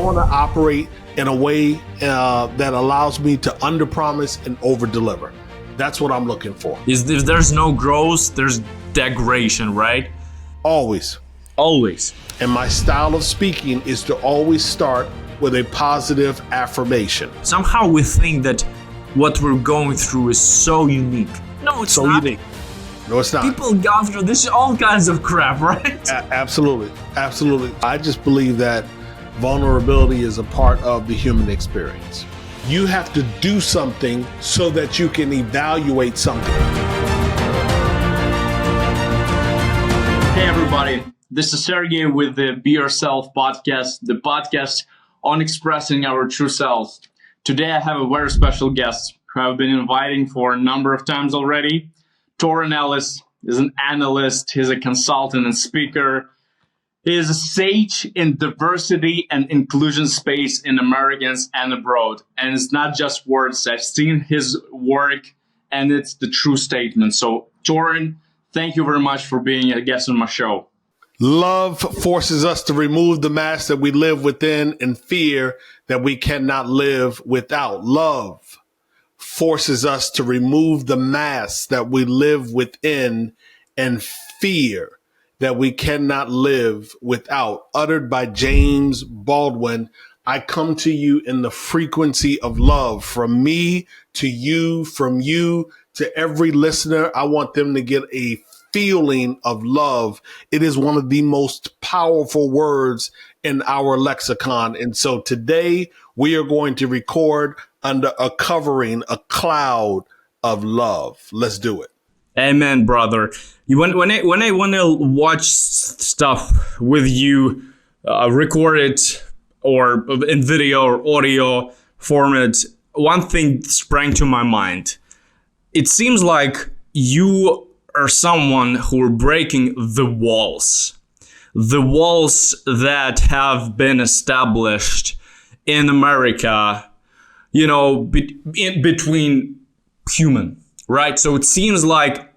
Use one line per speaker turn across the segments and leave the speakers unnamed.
want to operate in a way that allows me to underpromise and overdeliver. That's what I'm looking for.
If there's no growth, there's degradation, right?
Always. And my style of speaking is to always start with a positive affirmation.
Somehow we think that what we're going through is so unique. No, it's not.
Unique. No, it's not.
People go through this all kinds of crap, right?
Absolutely. I just believe that vulnerability is a part of the human experience. You have to do something so that you can evaluate something.
Hey everybody, this is Sergey with the Be Yourself podcast, the podcast on expressing our true selves. Today I have a very special guest who I've been inviting for a number of times already. Torin Ellis is an analyst, he's a consultant and speaker. He is a sage in diversity and inclusion space in Americans and abroad. And it's not just words. I've seen his work and it's the true statement. So Torin, thank you very much for being a guest on my show.
Love forces us to remove the mask that we live within and fear that we cannot live without. Love forces us to remove the mask that we live within and fear that we cannot live without. Uttered by James Baldwin. I come to you in the frequency of love, from me to you, from you to every listener. I want them to get a feeling of love. It is one of the most powerful words in our lexicon. And so today we are going to record under a covering, a cloud of love. Let's do it.
Amen, brother. When I want to watch stuff with you, recorded or in video or audio format, one thing sprang to my mind. It seems like you are someone who are breaking the walls that have been established in America, between human. Right, so it seems like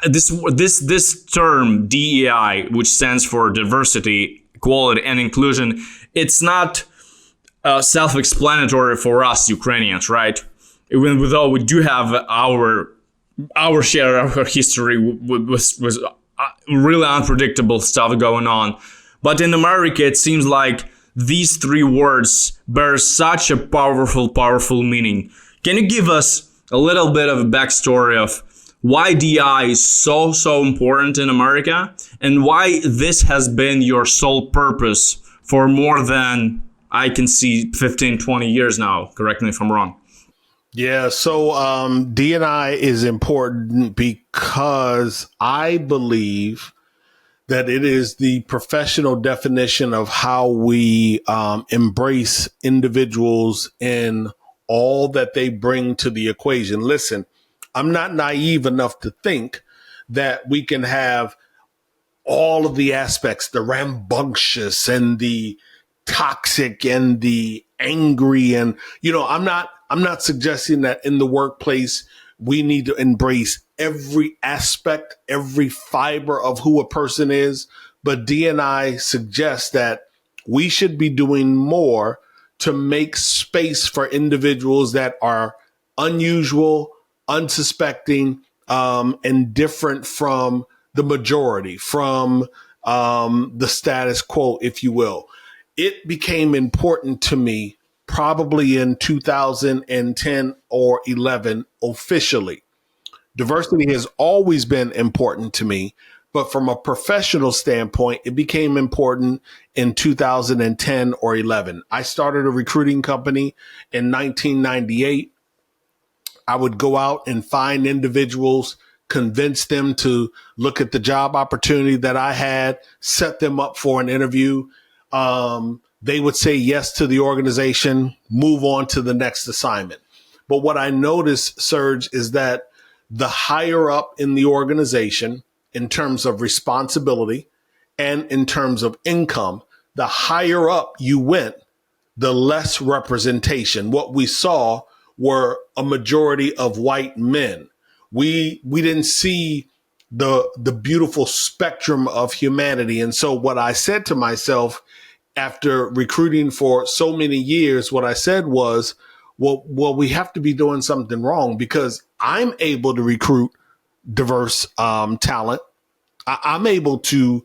this term DEI, which stands for diversity, equality, and inclusion, it's not self-explanatory for us Ukrainians, right? Even though we do have our share of our history was really unpredictable stuff going on, but in America it seems like these three words bear such a powerful meaning. Can you give us a little bit of a backstory of why DEI is so important in America and why this has been your sole purpose for more than, I can see, 15, 20 years now. Correct me if I'm wrong.
Yeah, so DEI is important because I believe that it is the professional definition of how we embrace individuals in all that they bring to the equation. Listen, I'm not naive enough to think that we can have all of the aspects, the rambunctious and the toxic and the angry. And, I'm not suggesting that in the workplace, we need to embrace every aspect, every fiber of who a person is. But DEI suggests that we should be doing more to make space for individuals that are unusual, unsuspecting, and different from the majority, from the status quo, if you will. It became important to me probably in 2010 or 11 officially. Diversity has always been important to me, but from a professional standpoint, it became important in 2010 or 11. I started a recruiting company in 1998. I would go out and find individuals, convince them to look at the job opportunity that I had, set them up for an interview. They would say yes to the organization, move on to the next assignment. But what I noticed, Serge, is that the higher up in the organization, in terms of responsibility and in terms of income, the higher up you went, the less representation. What we saw were a majority of white men. We didn't see the beautiful spectrum of humanity. And so what I said to myself, after recruiting for so many years, what I said was, well, we have to be doing something wrong, because I'm able to recruit diverse talent. I'm able to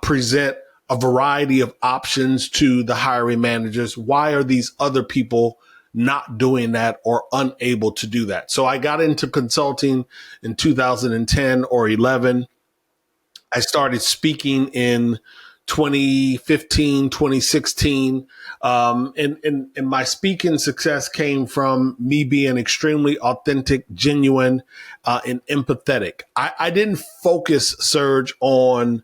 present a variety of options to the hiring managers. Why are these other people not doing that or unable to do that? So I got into consulting in 2010 or 11. I started speaking in 2015, 2016. And my speaking success came from me being extremely authentic, genuine, and empathetic. I didn't focus, Serge, on,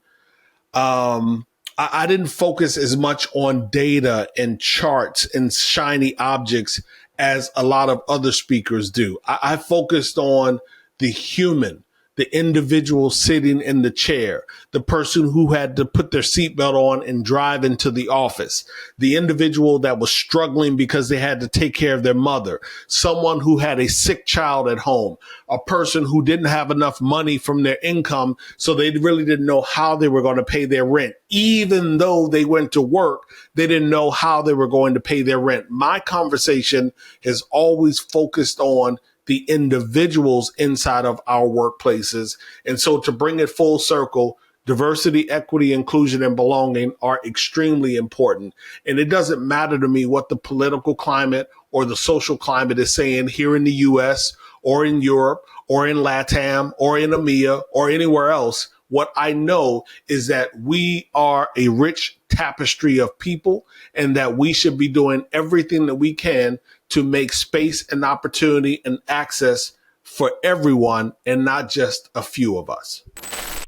I didn't focus as much on data and charts and shiny objects as a lot of other speakers do. I focused on the human, the individual sitting in the chair, the person who had to put their seatbelt on and drive into the office, the individual that was struggling because they had to take care of their mother, someone who had a sick child at home, a person who didn't have enough money from their income, so they really didn't know how they were going to pay their rent. Even though they went to work, they didn't know how they were going to pay their rent. My conversation has always focused on the individuals inside of our workplaces. And so to bring it full circle, diversity, equity, inclusion, and belonging are extremely important. And it doesn't matter to me what the political climate or the social climate is saying here in the US or in Europe or in LATAM or in EMEA or anywhere else. What I know is that we are a rich tapestry of people, and that we should be doing everything that we can to make space and opportunity and access for everyone and not just a few of us.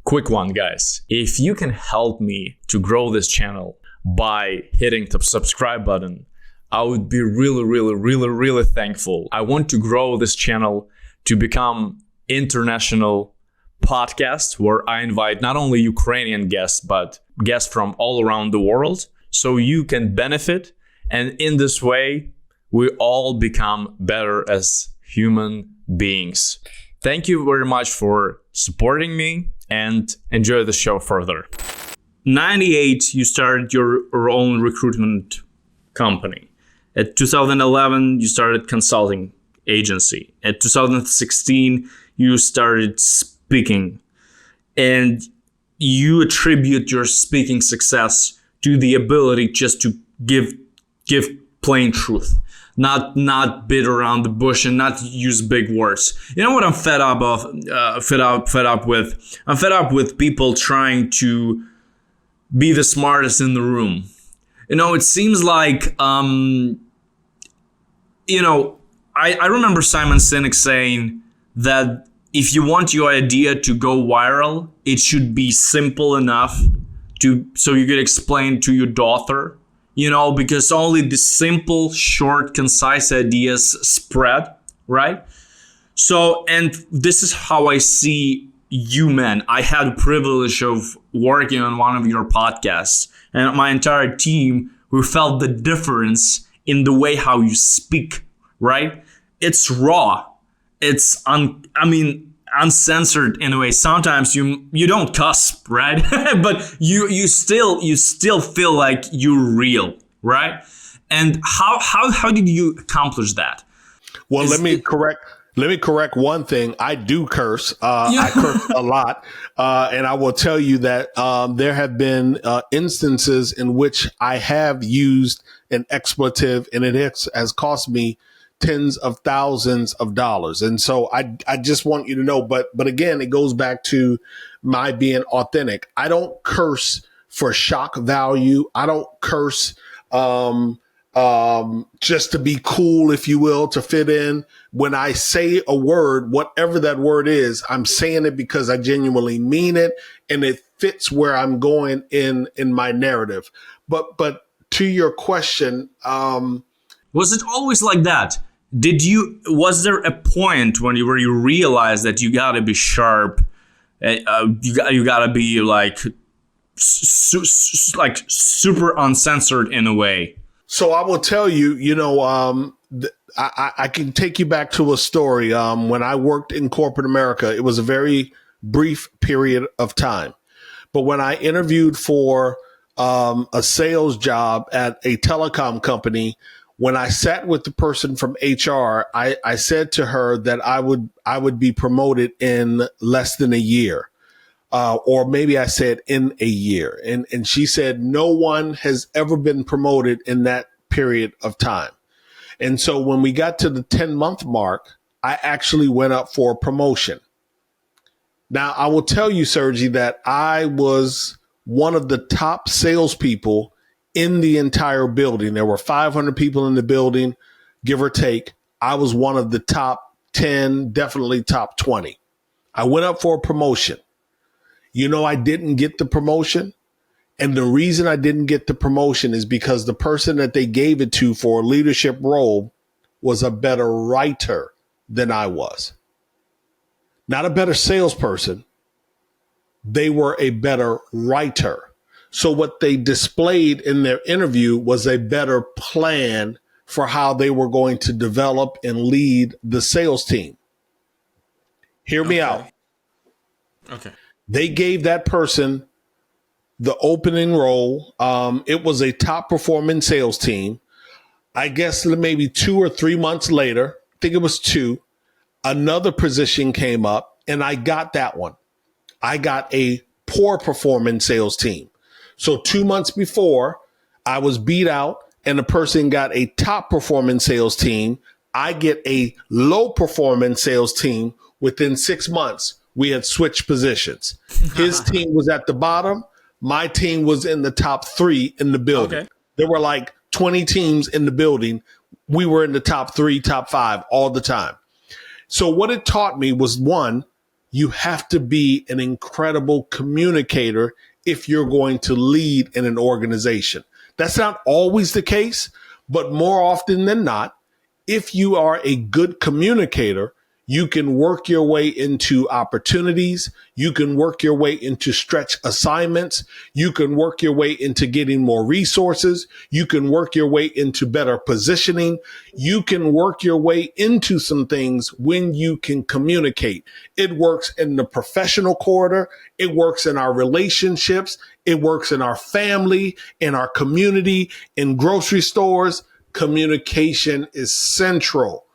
Quick one, guys. If you can help me to grow this channel by hitting the subscribe button, I would be really thankful. I want to grow this channel to become international podcast where I invite not only Ukrainian guests, but guests from all around the world, so you can benefit. And in this way, we all become better as human beings. Thank you very much for supporting me, and enjoy the show further. 98, you started your own recruitment company. At 2011, you started consulting agency. At 2016, you started speaking, and you attribute your speaking success to the ability just to give plain truth, not beat around the bush and not use big words. You know what I'm fed up with? I'm fed up with people trying to be the smartest in the room. You know, it seems like, I remember Simon Sinek saying that if you want your idea to go viral, it should be simple enough so you could explain to your daughter, because only the simple, short, concise ideas spread, right? So, and this is how I see you, man. I had the privilege of working on one of your podcasts, and my entire team, we felt the difference in the way how you speak, right? It's raw. It's uncensored in a way. Sometimes you don't cuss, right? But you still feel like you're real, right? And how did you accomplish that?
Well, let me correct one thing. I do curse. I curse a lot. And I will tell you that there have been instances in which I have used an expletive, and it has cost me tens of thousands of dollars. And so I just want you to know, but again, it goes back to my being authentic. I don't curse for shock value. I don't curse just to be cool, if you will, to fit in. When I say a word, whatever that word is, I'm saying it because I genuinely mean it, and it fits where I'm going in my narrative. But to your question,
was it always like that? Was there a point where you realized that you gotta be sharp, you gotta be like super uncensored in a way?
So I will tell you, I can take you back to a story. When I worked in corporate America, it was a very brief period of time. But when I interviewed for a sales job at a telecom company. When I sat with the person from HR, I said to her that I would be promoted in less than a year. Or maybe I said in a year. And she said, no one has ever been promoted in that period of time. And so when we got to the 10-month mark, I actually went up for a promotion. Now, I will tell you, Sergi, that I was one of the top salespeople in the entire building. There were 500 people in the building, give or take. I was one of the top 10, definitely top 20. I went up for a promotion. You know, I didn't get the promotion. And the reason I didn't get the promotion is because the person that they gave it to for a leadership role was a better writer than I was. Not a better salesperson. They were a better writer. So what they displayed in their interview was a better plan for how they were going to develop and lead the sales team. Hear me out.
Okay.
They gave that person the opening role. It was a top performing sales team. I guess maybe 2 or 3 months later, I think it was 2, another position came up and I got that one. I got a poor performing sales team. So 2 months before, I was beat out and the person got a top performing sales team. I get a low performing sales team. Within 6 months, we had switched positions. His team was at the bottom. My team was in the top 3 in the building. Okay. There were like 20 teams in the building. We were in the top 3, top 5 all the time. So what it taught me was, one, you have to be an incredible communicator if you're going to lead in an organization. That's not always the case, but more often than not, if you are a good communicator, you can work your way into opportunities. You can work your way into stretch assignments. You can work your way into getting more resources. You can work your way into better positioning. You can work your way into some things when you can communicate. It works in the professional corridor. It works in our relationships. It works in our family, in our community, in grocery stores. Communication is central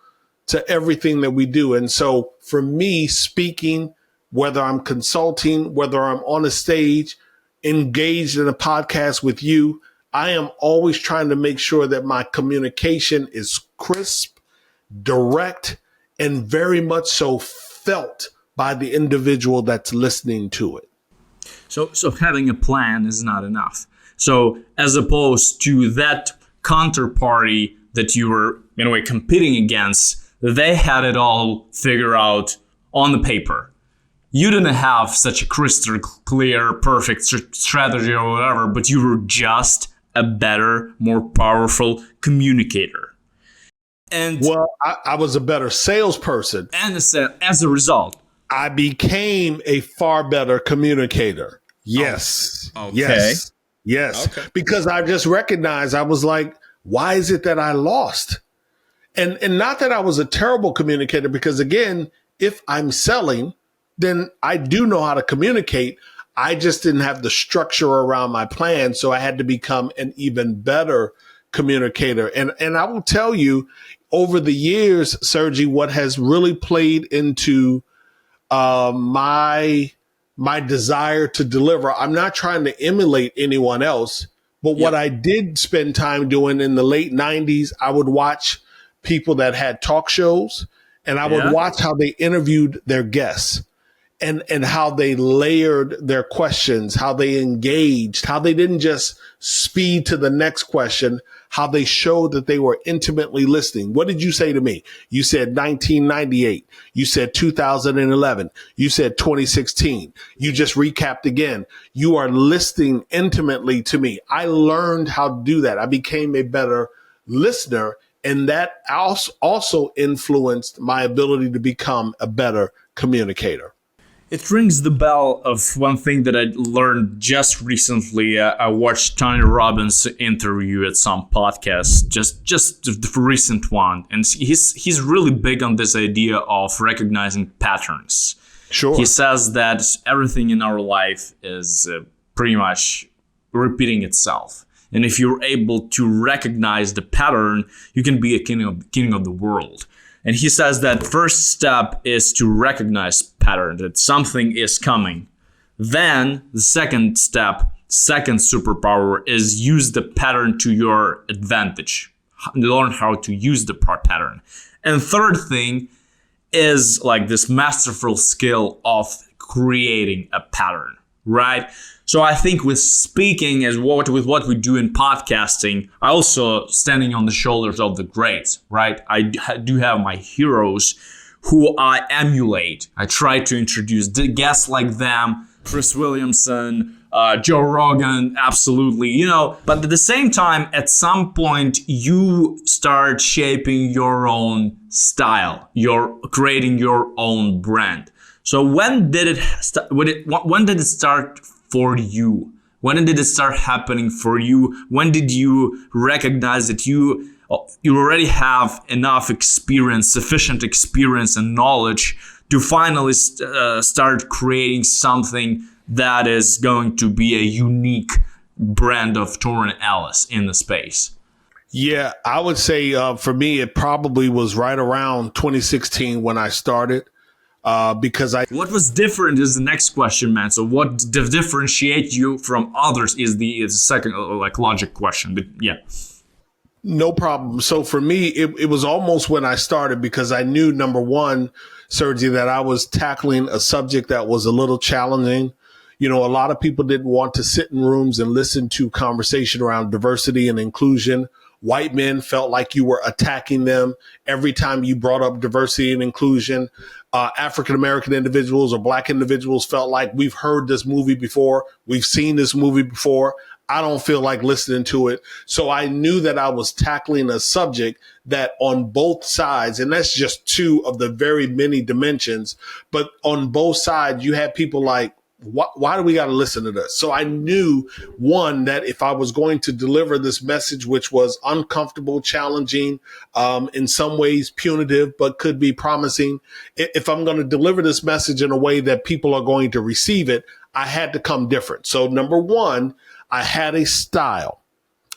to everything that we do. And so for me, speaking, whether I'm consulting, whether I'm on a stage, engaged in a podcast with you, I am always trying to make sure that my communication is crisp, direct, and very much so felt by the individual that's listening to it.
So having a plan is not enough. So as opposed to that counterparty that you were in a way competing against, they had it all figured out on the paper. You didn't have such a crystal clear, perfect strategy or whatever, but you were just a better, more powerful communicator. And
well, I was a better salesperson.
And as a result,
I became a far better communicator. Yes.
Oh, okay.
Yes.
Okay.
Because I just recognized, I was like, why is it that I lost? And not that I was a terrible communicator, because again, if I'm selling, then I do know how to communicate. I just didn't have the structure around my plan. So I had to become an even better communicator. And I will tell you, over the years, Sergi, what has really played into my desire to deliver, I'm not trying to emulate anyone else, but what I did spend time doing in the late 90s, I would watch people that had talk shows, and I would watch how they interviewed their guests and how they layered their questions, how they engaged, how they didn't just speed to the next question, how they showed that they were intimately listening. What did you say to me? You said 1998. You said 2011. You said 2016. You just recapped again. You are listening intimately to me. I learned how to do that. I became a better listener. And that also influenced my ability to become a better communicator.
It rings the bell of one thing that I learned just recently. I watched Tony Robbins' interview at some podcast, just the recent one. And he's really big on this idea of recognizing patterns.
Sure.
He says that everything in our life is pretty much repeating itself. And if you're able to recognize the pattern, you can be a king of the world. And he says that first step is to recognize pattern, that something is coming. Then the second step, second superpower, is use the pattern to your advantage. Learn how to use the pattern. And third thing is like this masterful skill of creating a pattern, right? So I think with speaking, with what we do in podcasting, I also standing on the shoulders of the greats, right? I do have my heroes who I emulate. I try to introduce the guests like them, Chris Williamson, Joe Rogan, absolutely, but at the same time, at some point, you start shaping your own style. You're creating your own brand. So when did it start for you? When did it start happening for you? When did you recognize that you already have enough experience, sufficient experience and knowledge to finally start creating something that is going to be a unique brand of Torin Ellis in the space?
Yeah, I would say for me, it probably was right around 2016 when I started. Because
what was different is the next question, man. So what differentiates you from others is the second logic question. But yeah.
No problem. So for me, it was almost when I started, because I knew, number one, Sergey, that I was tackling a subject that was a little challenging. A lot of people didn't want to sit in rooms and listen to conversation around diversity and inclusion. White men felt like you were attacking them every time you brought up diversity and inclusion. African-American individuals or Black individuals felt like, we've heard this movie before. We've seen this movie before. I don't feel like listening to it. So I knew that I was tackling a subject that on both sides, and that's just two of the very many dimensions, but on both sides, you had people like, why do we got to listen to this? So I knew, one, that if I was going to deliver this message, which was uncomfortable, challenging, in some ways punitive, but could be promising, if I'm going to deliver this message in a way that people are going to receive it, I had to come different. So number one, I had a style,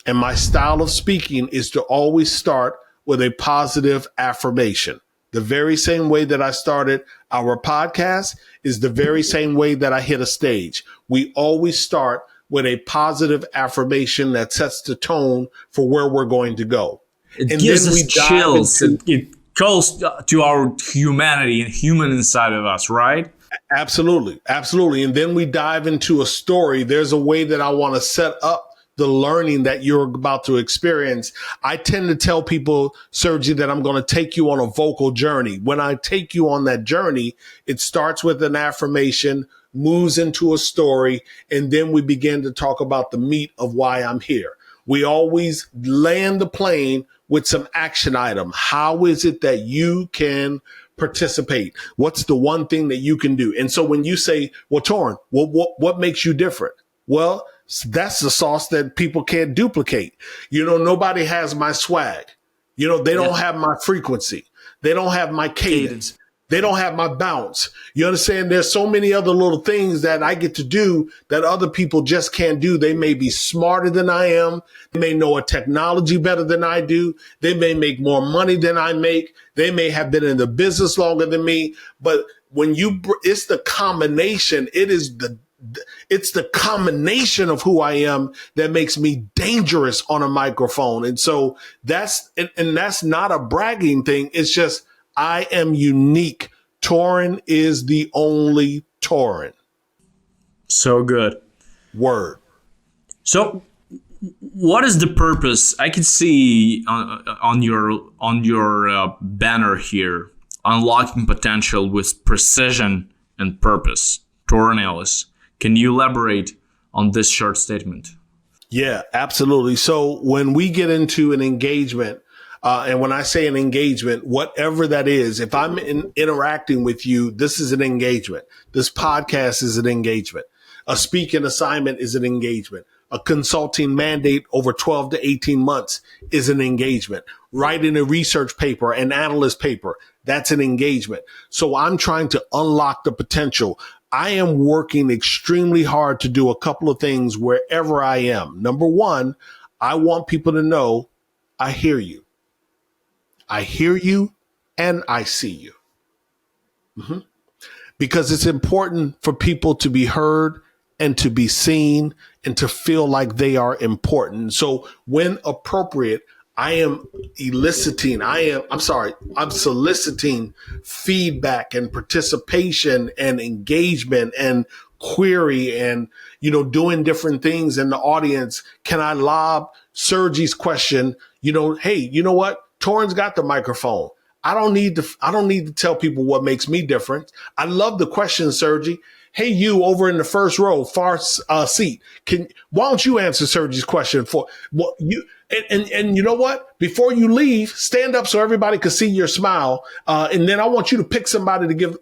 and my style of speaking is to always start with a positive affirmation. The very same way that I started our podcast is the very same way that I hit a stage. We always start with a positive affirmation that sets the tone for where we're going to go.
It gives us chills. It calls to our humanity and human inside of us, right?
Absolutely. Absolutely. And then we dive into a story. There's a way that I want to set up the learning that you're about to experience. I tend to tell people, Sergey, that I'm going to take you on a vocal journey. When I take you on that journey, it starts with an affirmation, moves into a story, and then we begin to talk about the meat of why I'm here. We always land the plane with some action item. How is it that you can participate? What's the one thing that you can do? And so when you say, well, Torin, what makes you different? Well, that's the sauce that people can't duplicate. Nobody has my swag. They don't have my frequency. They don't have my cadence. They don't have my bounce. You understand? There's so many other little things that I get to do that other people just can't do. They may be smarter than I am. They may know a technology better than I do. They may make more money than I make. They may have been in the business longer than me. But when it's the combination, it's the combination of who I am that makes me dangerous on a microphone. And so that's not a bragging thing. It's just, I am unique. Torin is the only Torin.
So good.
Word.
So what is the purpose? I can see on your banner here, unlocking potential with precision and purpose. Torin Ellis. Can you elaborate on this short statement?
Yeah, absolutely. So when we get into an engagement, and when I say an engagement, whatever that is, if I'm interacting with you, this is an engagement. This podcast is an engagement. A speaking assignment is an engagement. A consulting mandate over 12 to 18 months is an engagement. Writing a research paper, an analyst paper, that's an engagement. So I'm trying to unlock the potential. I am working extremely hard to do a couple of things wherever I am. Number one, I want people to know I hear you. I hear you and I see you. Because it's important for people to be heard and to be seen and to feel like they are important. So when appropriate, I'm soliciting feedback and participation and engagement and query and, doing different things in the audience. Can I lob Sergi's question? Hey, you know what? Torin's got the microphone. I don't need to tell people what makes me different. I love the question, Sergi. Hey, you over in the first row, far seat. Why don't you answer Sergi's question for what you? And you know what? Before you leave, stand up so everybody can see your smile. And then I want you to pick somebody to give.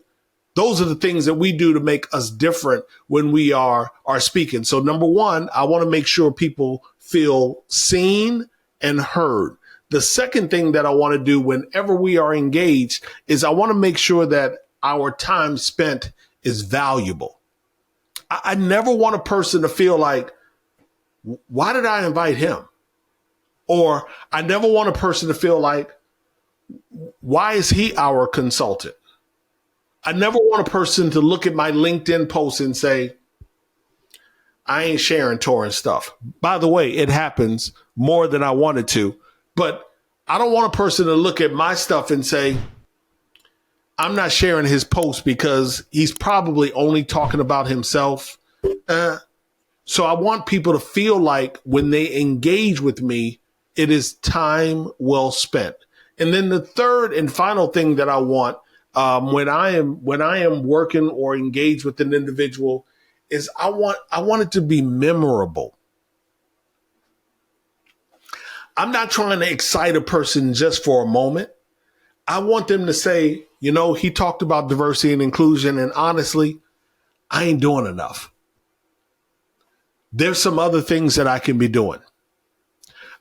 Those are the things that we do to make us different when we are speaking. So number one, I want to make sure people feel seen and heard. The second thing that I want to do whenever we are engaged is I want to make sure that our time spent is valuable. I never want a person to feel like, why did I invite him? Or I never want a person to feel like, why is he our consultant? I never want a person to look at my LinkedIn post and say, I ain't sharing Torin stuff. By the way, it happens more than I wanted to. But I don't want a person to look at my stuff and say, I'm not sharing his post because he's probably only talking about himself. So I want people to feel like when they engage with me, it is time well spent. And then the third and final thing that I want when I am working or engaged with an individual is I want it to be memorable. I'm not trying to excite a person just for a moment. I want them to say, he talked about diversity and inclusion, and honestly, I ain't doing enough. There's some other things that I can be doing.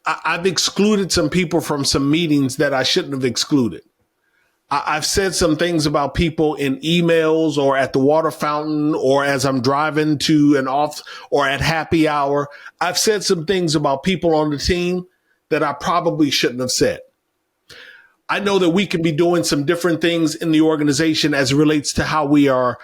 I've excluded some people from some meetings that I shouldn't have excluded. I've said some things about people in emails or at the water fountain or as I'm driving to an off or at happy hour. I've said some things about people on the team that I probably shouldn't have said. I know that we can be doing some different things in the organization as it relates to how we are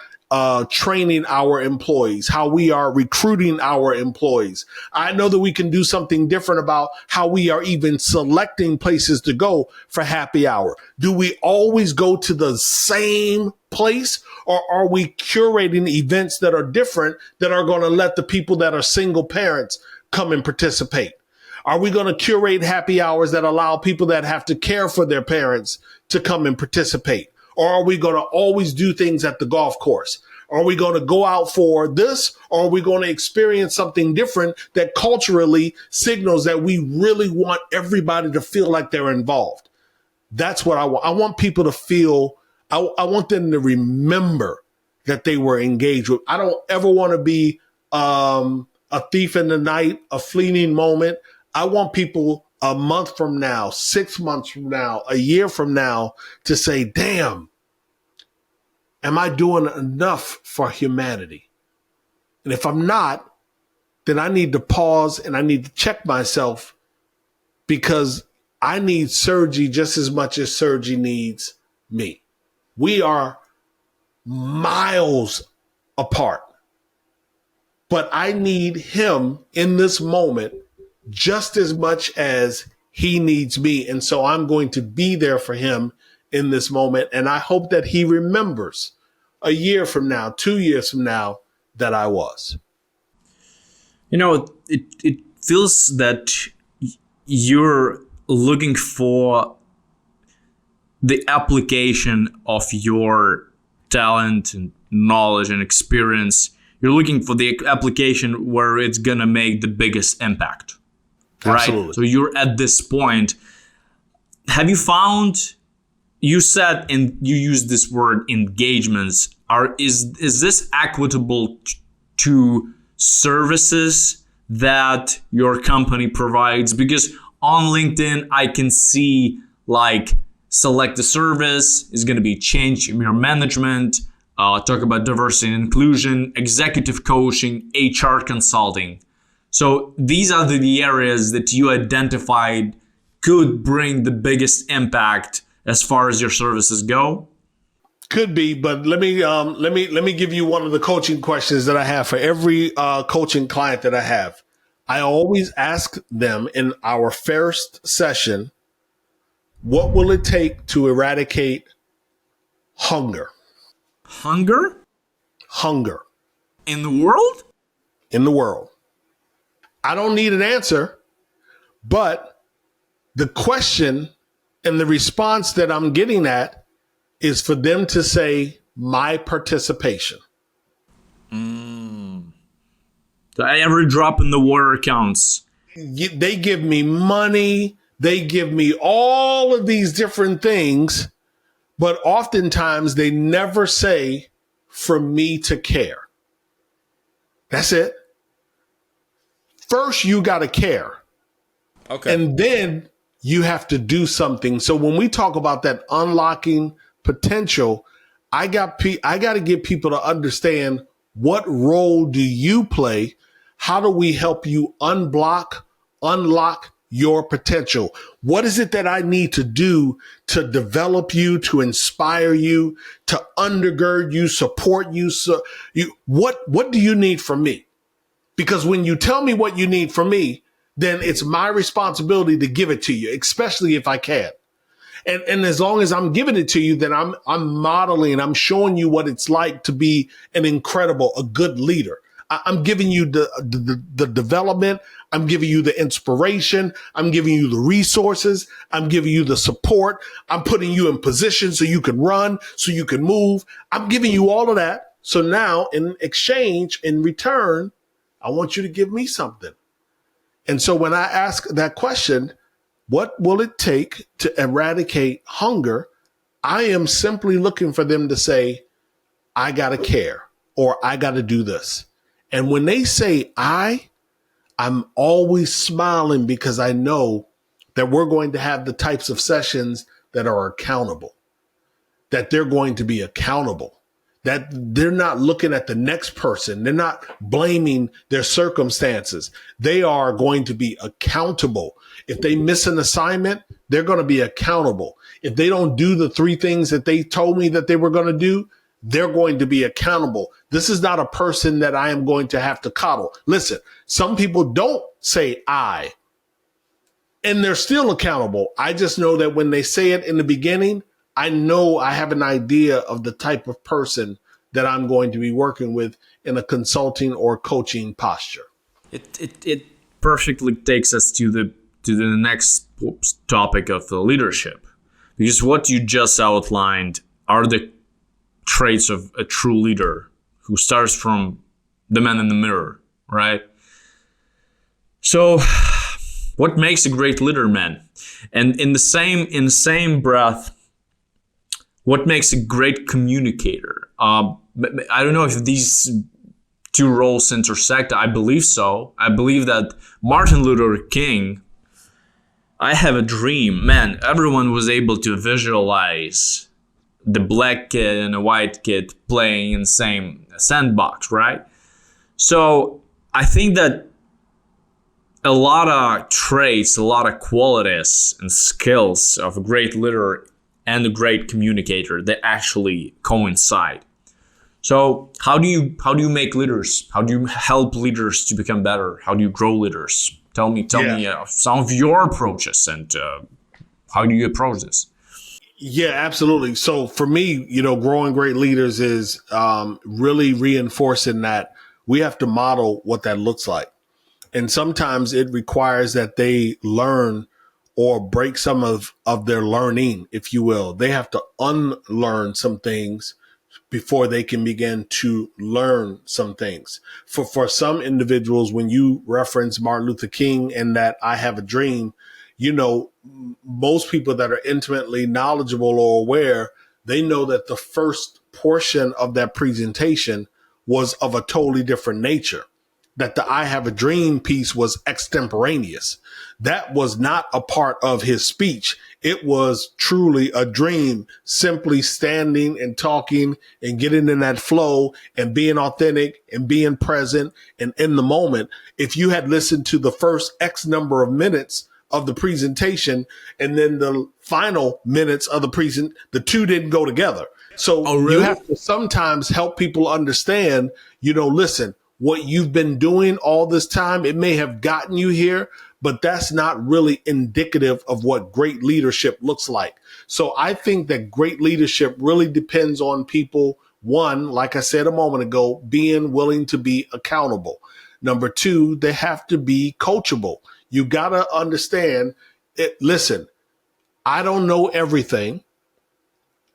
training our employees, how we are recruiting our employees. I know that we can do something different about how we are even selecting places to go for happy hour. Do we always go to the same place, or are we curating events that are different that are going to let the people that are single parents come and participate? Are we going to curate happy hours that allow people that have to care for their parents to come and participate? Or are we going to always do things at the golf course? Are we going to go out for this? Or are we going to experience something different that culturally signals that we really want everybody to feel like they're involved? That's what I want. I want people to feel, I want them to remember that they were engaged with. I don't ever want to be a thief in the night, a fleeting moment. I want people a month from now, 6 months from now, a year from now to say, damn, am I doing enough for humanity? And if I'm not, then I need to pause and I need to check myself, because I need Sergi just as much as Sergi needs me. We are miles apart, but I need him in this moment just as much as he needs me. And so I'm going to be there for him in this moment. And I hope that he remembers a year from now, 2 years from now, that I was.
It feels that you're looking for the application of your talent and knowledge and experience. You're looking for the application where it's going to make the biggest impact. Right?
Absolutely.
So you're at this point. Have you found, you said, and you used this word, engagements. Is this equitable to services that your company provides? Because on LinkedIn, I can see like select the service is going to be change your management, talk about diversity and inclusion, executive coaching, HR consulting. So these are the areas that you identified could bring the biggest impact as far as your services go.
Could be, but let me give you one of the coaching questions that I have for every coaching client that I have. I always ask them in our first session, what will it take to eradicate hunger?
Hunger?
Hunger.
In the world?
In the world. I don't need an answer, but the question and the response that I'm getting at is for them to say, my participation.
Every drop in the water counts.
They give me money. They give me all of these different things, but oftentimes they never say for me to care. That's it. First, you got to care.
Okay.
And then you have to do something. So when we talk about that unlocking potential, I got to get people to understand, what role do you play? How do we help you unlock your potential? What is it that I need to do to develop you, to inspire you, to undergird you, support you? What do you need from me? Because when you tell me what you need from me, then it's my responsibility to give it to you, especially if I can. And as long as I'm giving it to you, then I'm modeling, I'm showing you what it's like to be a good leader. I'm giving you the development. I'm giving you the inspiration. I'm giving you the resources. I'm giving you the support. I'm putting you in position so you can run, so you can move. I'm giving you all of that. So now in exchange, in return, I want you to give me something. And so when I ask that question, what will it take to eradicate hunger? I am simply looking for them to say, I got to care, or I got to do this. And when they say I'm always smiling, because I know that we're going to have the types of sessions that are accountable, that they're going to be accountable, that they're not looking at the next person. They're not blaming their circumstances. They are going to be accountable. If they miss an assignment, they're going to be accountable. If they don't do the 3 things that they told me that they were going to do, they're going to be accountable. This is not a person that I am going to have to coddle. Listen, some people don't say I, and they're still accountable. I just know that when they say it in the beginning, I know I have an idea of the type of person that I'm going to be working with in a consulting or coaching posture.
It perfectly takes us to the next topic of the leadership, because what you just outlined are the traits of a true leader who starts from the man in the mirror, right? So what makes a great leader, man? And in the same breath, what makes a great communicator? I don't know if these 2 roles intersect. I believe so. I believe that Martin Luther King, I have a dream. Man, everyone was able to visualize the black kid and a white kid playing in the same sandbox, right? So I think that a lot of traits, a lot of qualities and skills of a great leader and a great communicator that actually coincide. So how do you make leaders? How do you help leaders to become better? How do you grow leaders? Tell me some of your approaches and how do you approach this?
Yeah, absolutely. So for me, growing great leaders is really reinforcing that we have to model what that looks like. And sometimes it requires that they learn or break some of their learning, if you will. They have to unlearn some things before they can begin to learn some things. For some individuals, when you reference Martin Luther King and that I have a dream, most people that are intimately knowledgeable or aware, they know that the first portion of that presentation was of a totally different nature. that the I have a dream piece was extemporaneous. That was not a part of his speech. It was truly a dream, simply standing and talking and getting in that flow and being authentic and being present and in the moment. If you had listened to the first X number of minutes of the presentation and then the final minutes of the two didn't go together. So you have to sometimes help people understand, listen, what you've been doing all this time, it may have gotten you here, but that's not really indicative of what great leadership looks like. So I think that great leadership really depends on people, one, like I said a moment ago, being willing to be accountable. Number two, they have to be coachable. You got to understand it. Listen, I don't know everything.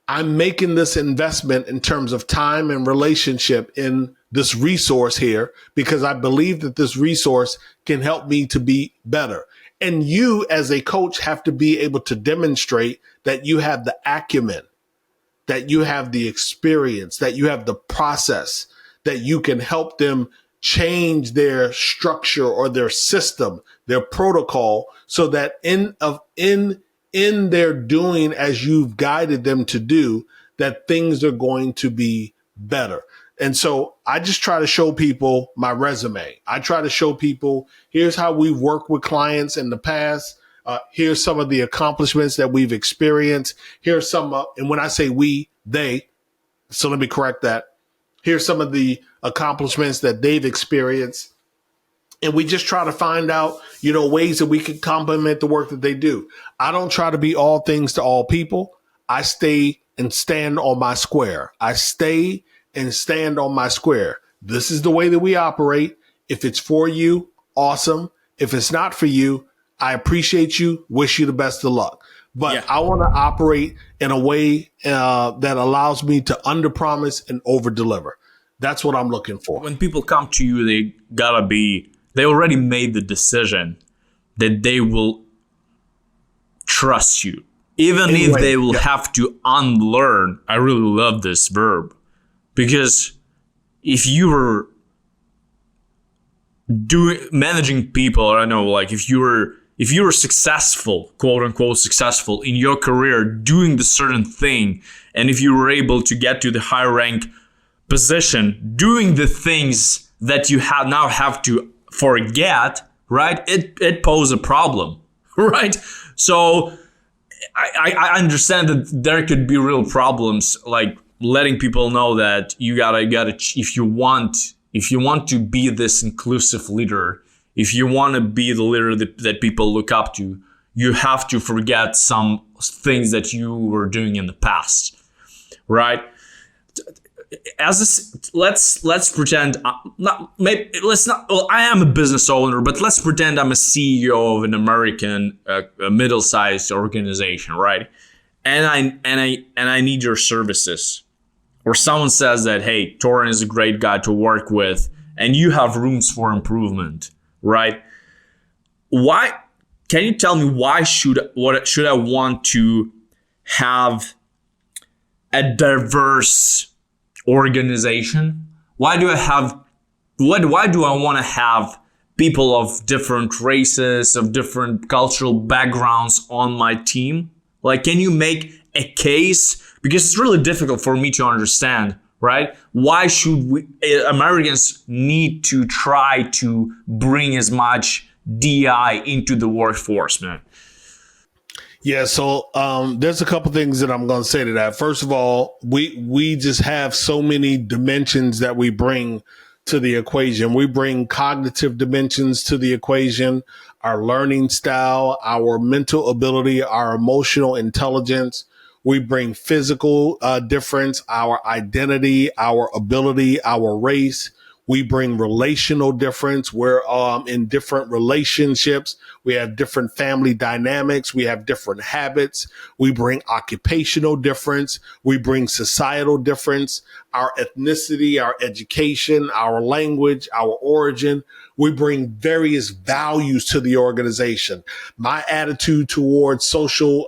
I'm making this investment in terms of time and relationship in this resource here because I believe that this resource can help me to be better. And you as a coach have to be able to demonstrate that you have the acumen, that you have the experience, that you have the process, that you can help them change their structure or their system, their protocol, so that in their doing as you've guided them to do, that things are going to be better. And so I just try to show people my resume. I try to show people, here's how we've worked with clients in the past. Here's some of the accomplishments that we've experienced. Here's some, and when I say we, they, so let me correct that. Here's some of the accomplishments that they've experienced. And we just try to find out, ways that we can complement the work that they do. I don't try to be all things to all people. I stay and stand on my square. I stay and stand on my square. This is the way that we operate. If it's for you, awesome. If it's not for you, I appreciate you. Wish you the best of luck. But I want to operate in a way that allows me to underpromise and overdeliver. That's what I'm looking for.
When people come to you, they already made the decision that they will trust you. Even if they will have to unlearn. I really love this verb. Because if you were managing people, I don't know, like if you were successful, quote unquote successful in your career doing the certain thing, and if you were able to get to the high rank position doing the things that you now have to forget, right? It poses a problem, right? So I understand that there could be real problems, like letting people know that you gotta if you want to be this inclusive leader, if you want to be the leader that people look up to, you have to forget some things that you were doing in the past, right? Let's pretend I am a business owner, but let's pretend I'm a CEO of an American middle-sized organization, right? And I need your services. Or someone says that, hey, Torin is a great guy to work with, and you have rooms for improvement, right? Why? Can you tell me why should I want to have a diverse organization? Why do I want to have people of different races, of different cultural backgrounds on my team? Like, can you make a case? Because it's really difficult for me to understand, right? Why should Americans need to try to bring as much DEI into the workforce, man?
Yeah, so there's a couple things that I'm going to say to that. First of all, we just have so many dimensions that we bring to the equation. We bring cognitive dimensions to the equation, our learning style, our mental ability, our emotional intelligence. We bring physical difference, our identity, our ability, our race. We bring relational difference. We're in different relationships. We have different family dynamics. We have different habits. We bring occupational difference. We bring societal difference, our ethnicity, our education, our language, our origin. We bring various values to the organization. My attitude towards social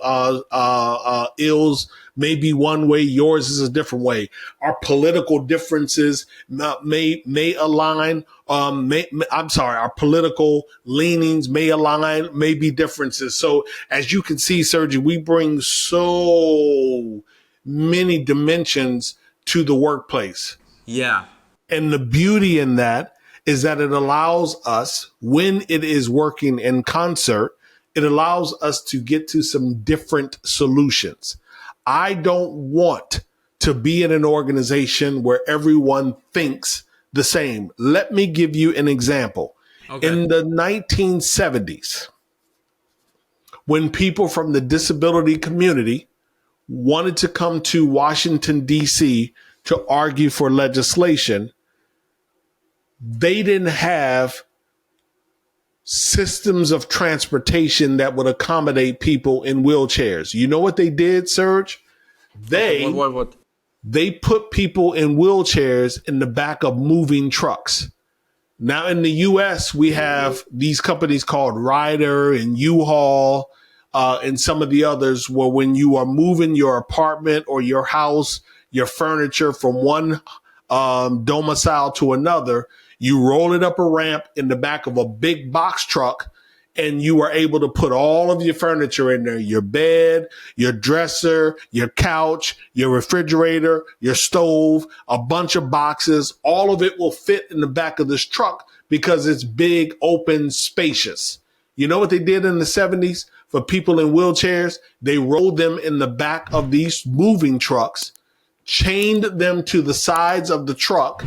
ills may be one way, yours is a different way. Our political differences may align. Our political leanings may align, may be differences. So as you can see, Sergi, we bring so many dimensions to the workplace.
Yeah.
And the beauty in that is that it allows us, when it is working in concert, it allows us to get to some different solutions. I don't want to be in an organization where everyone thinks the same. Let me give you an example. Okay. In the 1970s, when people from the disability community wanted to come to Washington, D.C. to argue for legislation, they didn't have systems of transportation that would accommodate people in wheelchairs. You know what they did, Serge?
What?
They put people in wheelchairs in the back of moving trucks. Now in the U.S., we have these companies called Ryder and U-Haul and some of the others, where when you are moving your apartment or your house, your furniture from one domicile to another, you roll it up a ramp in the back of a big box truck, and you are able to put all of your furniture in there, your bed, your dresser, your couch, your refrigerator, your stove, a bunch of boxes. All of it will fit in the back of this truck because it's big, open, spacious. You know what they did in the 70s for people in wheelchairs? They rolled them in the back of these moving trucks, chained them to the sides of the truck,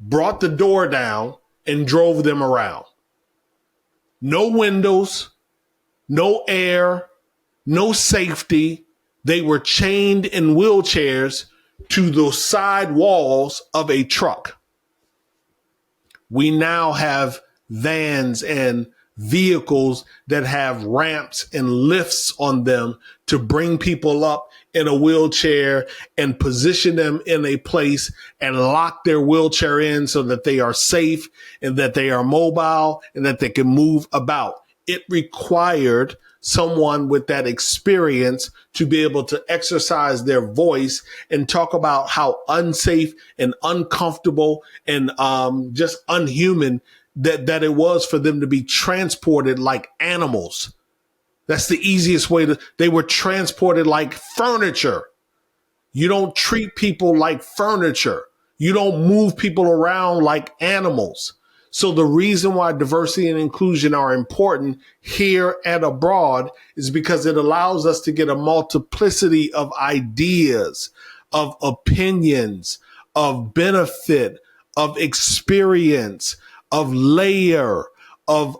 brought the door down, and drove them around. No windows, no air, no safety. They were chained in wheelchairs to the side walls of a truck. We now have vans and vehicles that have ramps and lifts on them to bring people up in a wheelchair and position them in a place and lock their wheelchair in so that they are safe and that they are mobile and that they can move about. It required someone with that experience to be able to exercise their voice and talk about how unsafe and uncomfortable and just unhuman that it was for them to be transported like animals. That's the easiest way they were transported like furniture. You don't treat people like furniture. You don't move people around like animals. So the reason why diversity and inclusion are important here and abroad is because it allows us to get a multiplicity of ideas, of opinions, of benefit, of experience, of layer, of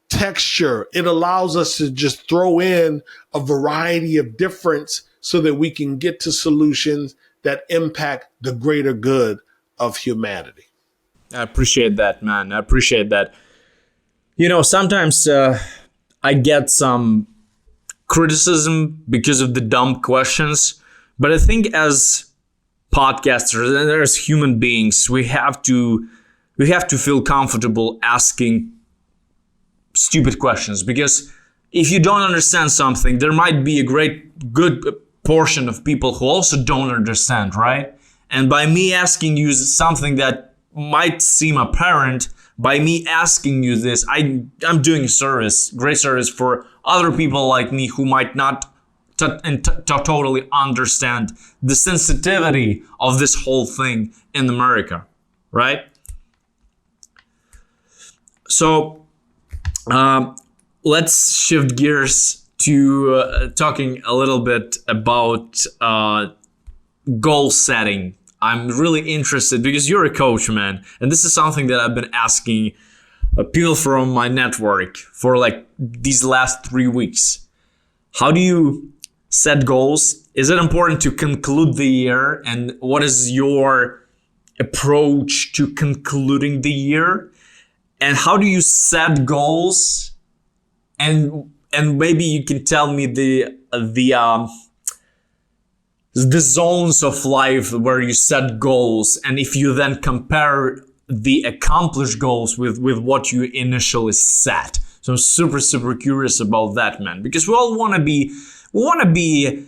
texture. It allows us to just throw in a variety of difference so that we can get to solutions that impact the greater good of humanity.
I appreciate that, man. I appreciate that. You know, sometimes I get some criticism because of the dumb questions, but I think as podcasters and as human beings, we have to feel comfortable asking stupid questions, because if you don't understand something, there might be a good portion of people who also don't understand, right? And by me asking you something that might seem apparent, by me asking you this, I'm doing great service for other people like me who might not totally understand the sensitivity of this whole thing in America, right? So let's shift gears to talking a little bit about goal setting. I'm really interested because you're a coach, man, and this is something that I've been asking people from my network for like these last 3 weeks. How do you set goals? Is it important to conclude the year? And what is your approach to concluding the year? And how do you set goals? And maybe you can tell me the zones of life where you set goals, and if you then compare the accomplished goals with what you initially set. So I'm super curious about that, man, because we all want to be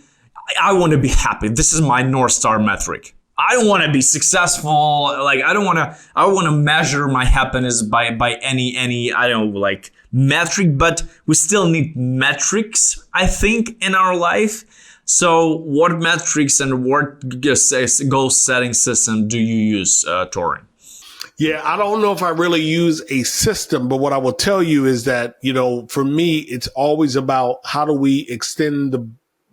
I want to be happy. This is my North Star metric. I don't want to be successful. Like, I want to measure my happiness by any, I don't know, like metric, but we still need metrics, I think, in our life. So what metrics and what goal setting system do you use, Torin?
Yeah, I don't know if I really use a system, but what I will tell you is that, for me, it's always about how do we extend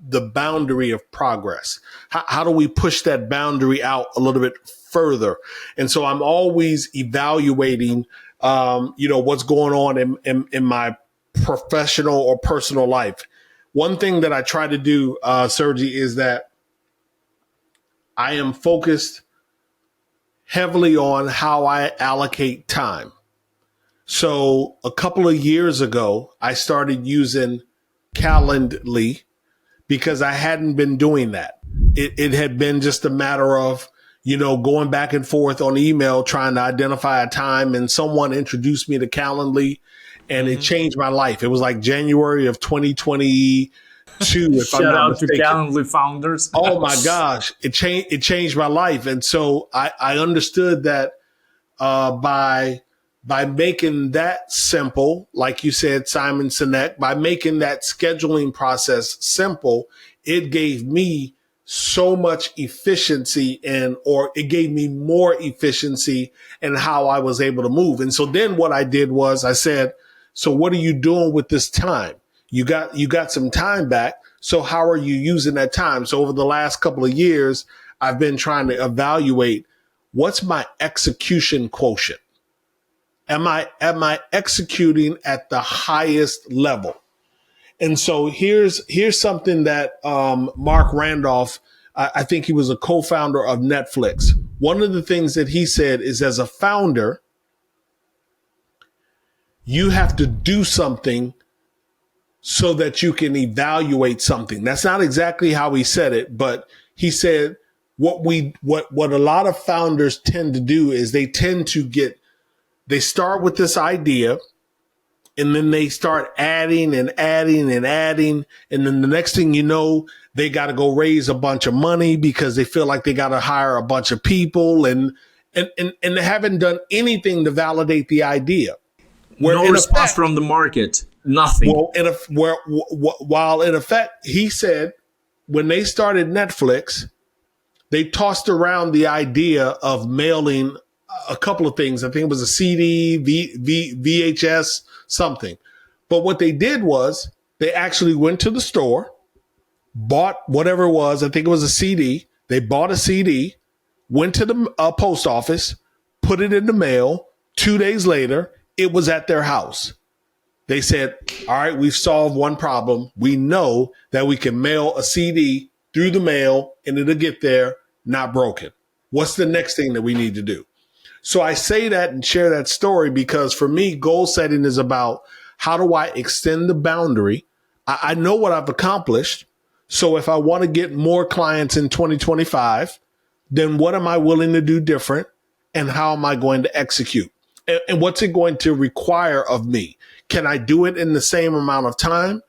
the boundary of progress? How do we push that boundary out a little bit further? And so I'm always evaluating, what's going on in my professional or personal life. One thing that I try to do, Sergi, is that I am focused heavily on how I allocate time. So a couple of years ago, I started using Calendly because I hadn't been doing that. It had been just a matter of, going back and forth on email, trying to identify a time, and someone introduced me to Calendly, and it changed my life. It was like January of 2022. If I'm not mistaken.
Shout out to Calendly founders.
Oh my gosh, it changed my life, and so I understood that by making that simple, like you said, Simon Sinek, by making that scheduling process simple, it gave me so much efficiency or it gave me more efficiency in how I was able to move. And so then what I did was I said, so what are you doing with this time? You got some time back. So how are you using that time? So over the last couple of years, I've been trying to evaluate what's my execution quotient. Am I executing at the highest level? And so here's something that Mark Randolph, I think he was a co-founder of Netflix. One of the things that he said is, as a founder, you have to do something so that you can evaluate something. That's not exactly how he said it, but he said what a lot of founders tend to do is they start with this idea, and then they start adding and adding and adding. And then the next thing you know, they got to go raise a bunch of money because they feel like they got to hire a bunch of people, and they haven't done anything to validate the idea.
No response from the market. Nothing.
While in effect, he said when they started Netflix, they tossed around the idea of mailing a couple of things. I think it was a CD, VHS, something. But what they did was they actually went to the store, bought whatever it was. I think it was a CD. They bought a CD, went to the post office, put it in the mail. 2 days later, it was at their house. They said, all right, we've solved one problem. We know that we can mail a CD through the mail and it'll get there, not broken. What's the next thing that we need to do? So I say that and share that story because for me, goal setting is about how do I extend the boundary? I know what I've accomplished. So if I want to get more clients in 2025, then what am I willing to do different? And how am I going to execute? And what's it going to require of me? Can I do it in the same amount of time?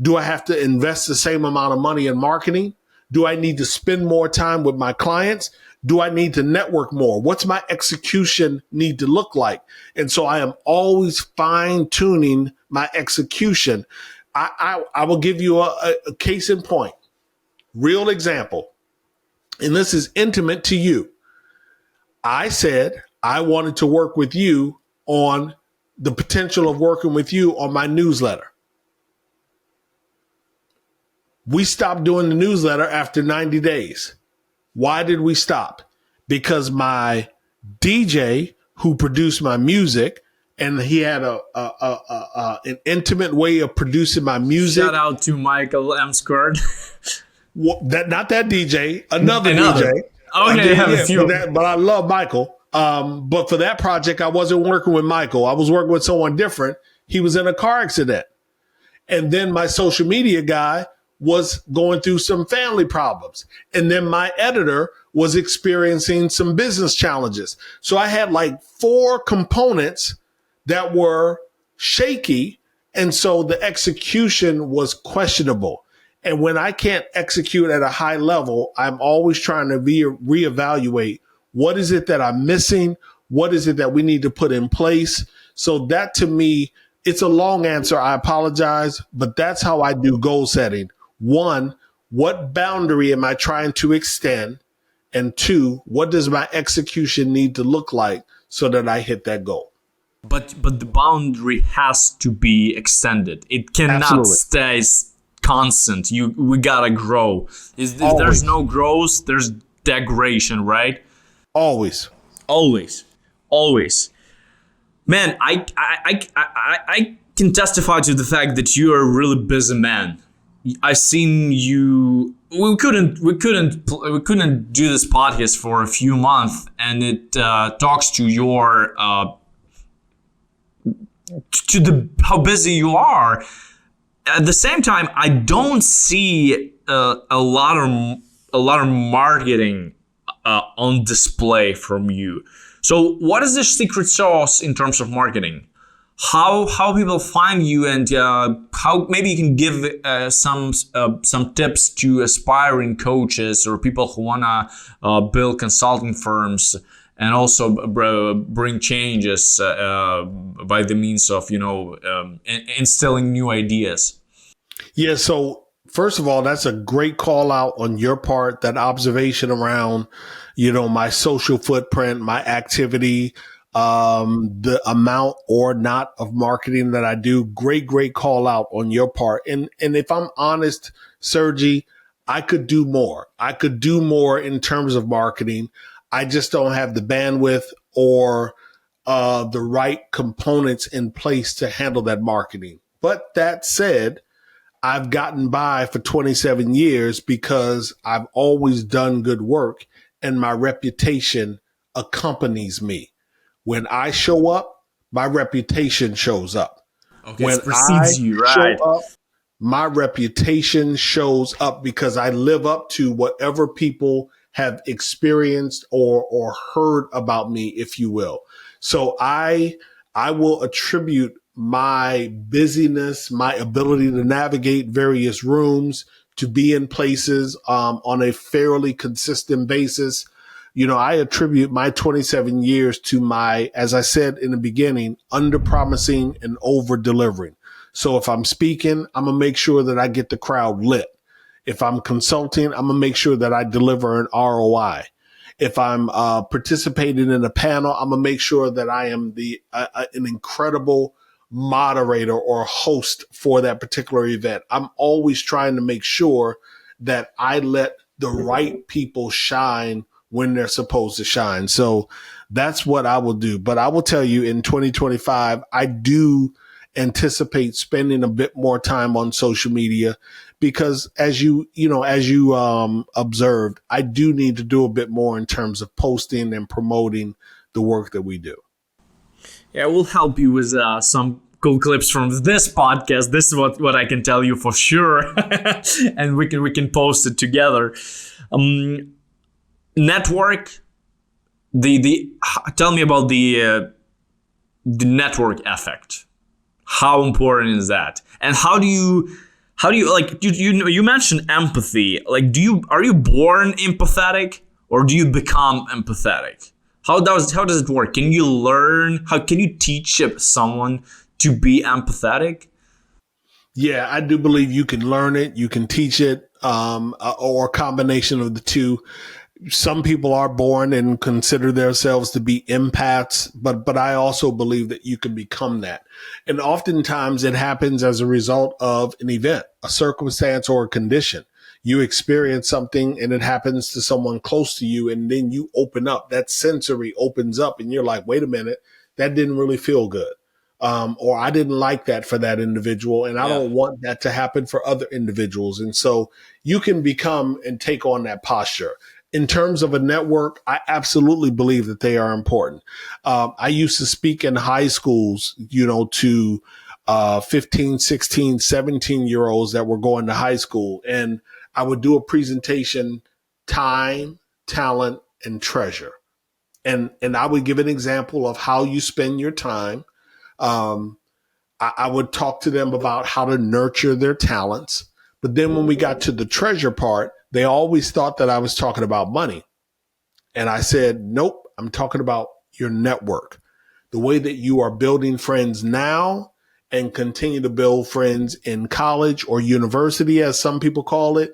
Do I have to invest the same amount of money in marketing? Do I need to spend more time with my clients? Do I need to network more? What's my execution need to look like? And so I am always fine tuning my execution. I will give you a case in point, real example. And this is intimate to you. I said I wanted to work with you on the potential of working with you on my newsletter. We stopped doing the newsletter after 90 days. Why did we stop? Because my DJ who produced my music, and he had an intimate way of producing my music.
Shout out to Michael M. Squared.
Not that DJ, another DJ.
Okay, I have a few.
But I love Michael. But for that project, I wasn't working with Michael. I was working with someone different. He was in a car accident. And then my social media guy was going through some family problems. And then my editor was experiencing some business challenges. So I had like 4 components that were shaky. And so the execution was questionable. And when I can't execute at a high level, I'm always trying to reevaluate what is it that I'm missing? What is it that we need to put in place? So that to me, it's a long answer. I apologize, but that's how I do goal setting. One, what boundary am I trying to extend? And two, what does my execution need to look like so that I hit that goal?
But the boundary has to be extended. It cannot
Absolutely.
stay constant. We gotta grow. If there's no growth, there's degradation, right?
Always.
Man, I can testify to the fact that you are a really busy man. I seen you. We couldn't do this podcast for a few months, and it talks to your how busy you are. At the same time, I don't see a lot of marketing on display from you. So, what is the secret sauce in terms of marketing? How people find you, and how maybe you can give some tips to aspiring coaches or people who wanna build consulting firms and also bring changes by the means of instilling new ideas.
Yeah. So first of all, that's a great call out on your part. That observation around, my social footprint, my activity, the amount or not of marketing that I do. Great call out on your part. And if I'm honest, Sergi, I could do more. I could do more in terms of marketing. I just don't have the bandwidth or the right components in place to handle that marketing. But that said, I've gotten by for 27 years because I've always done good work and my reputation accompanies me. When I show up, my reputation shows up.
Okay,
When
it precedes you, right?
show up, my reputation shows up because I live up to whatever people have experienced or heard about me, if you will. So I will attribute my busyness, my ability to navigate various rooms, to be in places on a fairly consistent basis. I attribute my 27 years to my, as I said in the beginning, under promising and over delivering. So if I'm speaking, I'm going to make sure that I get the crowd lit. If I'm consulting, I'm going to make sure that I deliver an ROI. If I'm participating in a panel, I'm going to make sure that I am an incredible moderator or host for that particular event. I'm always trying to make sure that I let the right people shine when they're supposed to shine. So that's what I will do. But I will tell you, in 2025, I do anticipate spending a bit more time on social media because as you observed, I do need to do a bit more in terms of posting and promoting the work that we do.
Yeah, we'll help you with some cool clips from this podcast. This is what I can tell you for sure, and we can post it together. Network. Tell me about the network effect. How important is that? And how do you like you mentioned empathy? Like, are you born empathetic or do you become empathetic? How does it work? Can you learn? How can you teach someone to be empathetic?
Yeah, I do believe you can learn it. You can teach it, or a combination of the two. Some people are born and consider themselves to be empaths, but I also believe that you can become that. And oftentimes it happens as a result of an event, a circumstance, or a condition. You experience something and it happens to someone close to you, and then you open up. That sensory opens up and you're like, wait a minute, that didn't really feel good. Or I didn't like that for that individual, and I don't want that to happen for other individuals. And so you can become and take on that posture. In terms of a network, I absolutely believe that they are important. I used to speak in high schools, to 15, 16, 17-year-olds that were going to high school. And I would do a presentation, time, talent, and treasure. And I would give an example of how you spend your time. I would talk to them about how to nurture their talents, But then when we got to the treasure part, they always thought that I was talking about money. And I said, nope, I'm talking about your network, the way that you are building friends now and continue to build friends in college or university, as some people call it.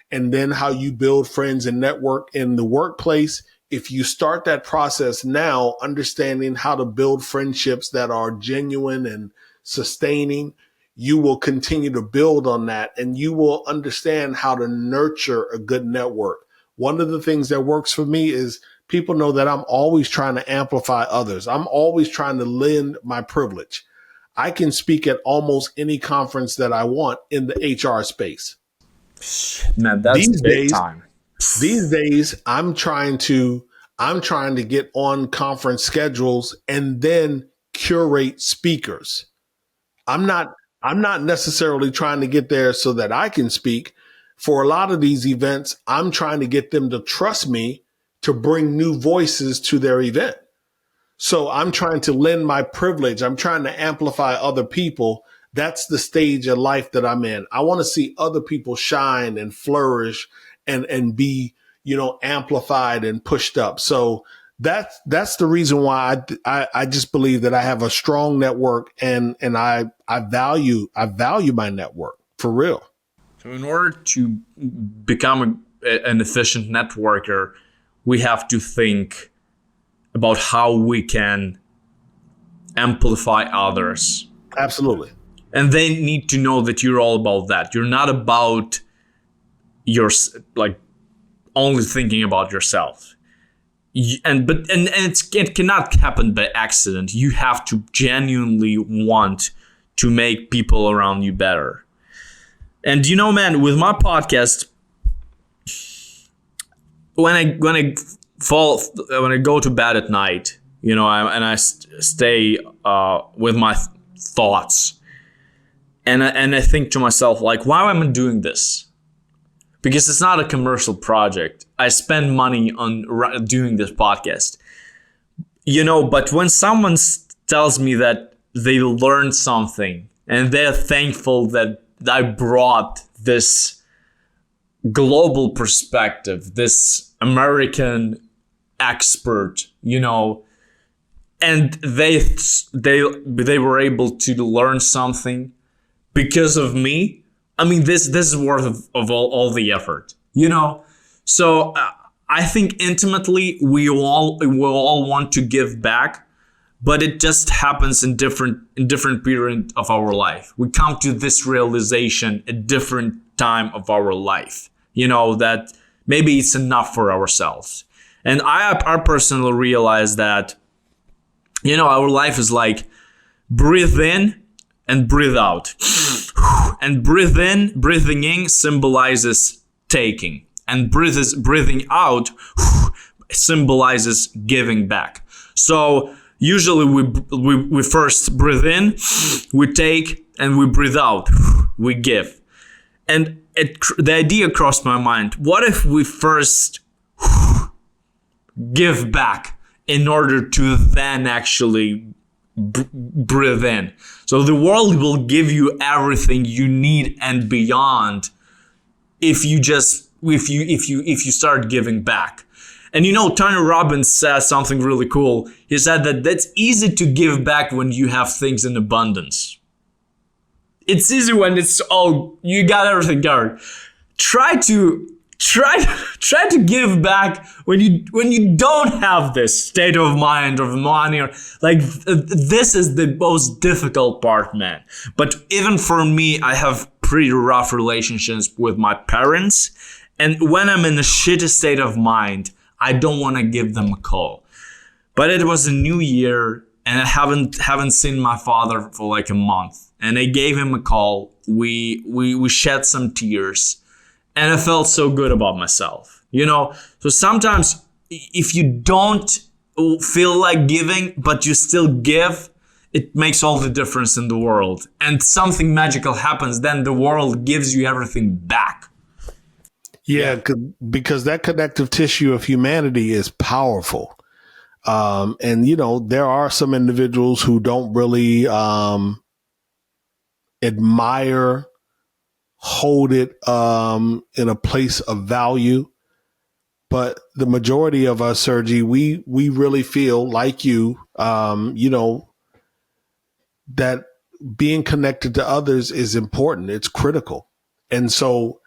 And then how you build friends and network in the workplace. If you start that process now, understanding how to build friendships that are genuine and sustaining, you will continue to build on that and you will understand how to nurture a good network. One of the things that works for me is people know that I'm always trying to amplify others. I'm always trying to lend my privilege. I can speak at almost any conference that I want in the HR space.
Man, that's big time.
These days, I'm trying to get on conference schedules and then curate speakers. I'm not necessarily trying to get there so that I can speak. For a lot of these events, I'm trying to get them to trust me to bring new voices to their event. So I'm trying to lend my privilege. I'm trying to amplify other people. That's the stage of life that I'm in. I want to see other people shine and flourish and be, amplified and pushed up. So that's the reason why I just believe that I have a strong network and I value my network for real.
So in order to become an efficient networker, we have to think about how we can amplify others.
Absolutely.
And they need to know that you're all about that. You're not about only thinking about yourself. It cannot happen by accident. You have to genuinely want to make people around you better. And man, with my podcast, when I go to bed at night, I stay with my thoughts, and I think to myself, like, why am I doing this? Because it's not a commercial project. I spend money on doing this podcast, but when someone tells me that they learned something and they're thankful that I brought this global perspective, this American expert, and they were able to learn something because of me. I mean, this is worth of all the effort, So I think intimately we all want to give back, but it just happens in different period of our life. We come to this realization at different time of our life, that maybe it's enough for ourselves. And I personally realize that, our life is like breathe in and breathe out. And breathing in symbolizes taking. And breathing out symbolizes giving back. So usually we first breathe in, we take, and we breathe out, we give. And the idea crossed my mind, what if we first give back in order to then actually breathe in? So the world will give you everything you need and beyond if you start giving back. And Tony Robbins says something really cool. He said that that's easy to give back when you have things in abundance. It's easy when it's you got everything covered. Try to give back when you don't have this state of mind or money, or this is the most difficult part, man. But even for me, I have pretty rough relationships with my parents, and when I'm in a shitty state of mind, I don't want to give them a call. But it was a new year, and I haven't seen my father for like a month, and I gave him a call. We shed some tears. And I felt so good about myself, So sometimes if you don't feel like giving, but you still give, it makes all the difference in the world. And something magical happens, then the world gives you everything back.
Yeah, because that connective tissue of humanity is powerful. And, there are some individuals who don't really admire hold it in a place of value. But the majority of us, Sergi, we really feel like you, that being connected to others is important. It's critical. And so,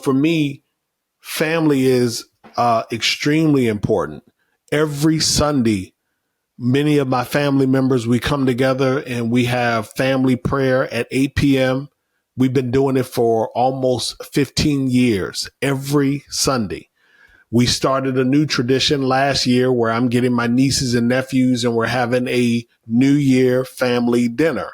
for me, family is extremely important. Every Sunday, many of my family members, we come together and we have family prayer at 8 p.m. We've been doing it for almost 15 years, every Sunday. We started a new tradition last year where I'm getting my nieces and nephews and we're having a New Year family dinner.